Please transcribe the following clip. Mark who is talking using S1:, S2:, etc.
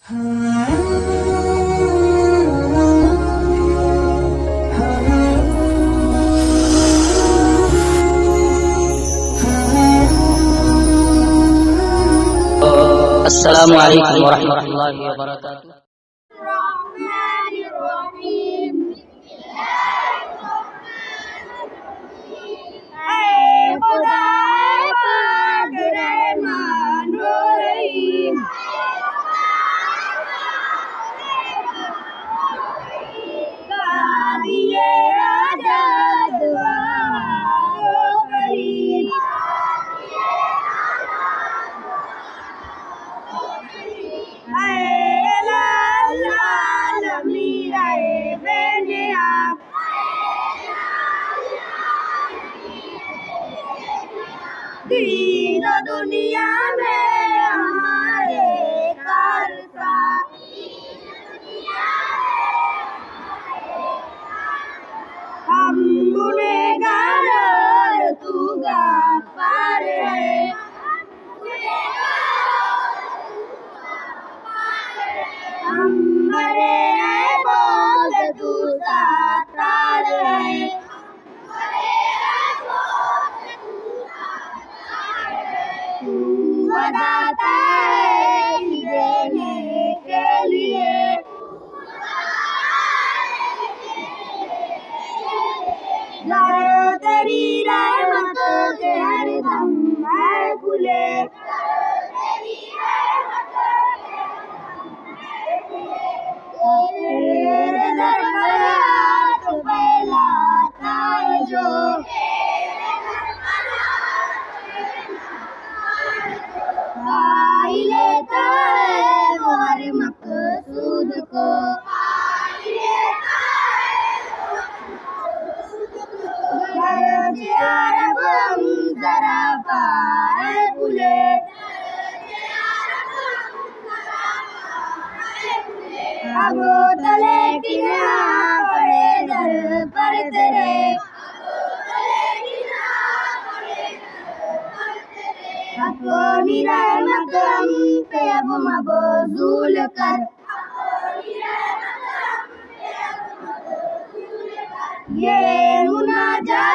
S1: अस्सलामु अलैकुम वरहमतुल्लाहि वबरकातुहू।
S2: दीन दुनिया में हमारे खालसा हम गुनहगार और तू गफ्फार है। हम मरे हैं बोल तू सत्तार है। दाता है देने के लिए जाओ तेरी रहमत के हरदम है खुले। तेरे दर पर हाथ फैलाता है जो लेता है वो हर मकसूद को। अब हम जरा पाए खुले अब तले किना पड़े दर पर तेरे अपनी रहमत हम पे अब मबज़ूल कर। ये मुनाजात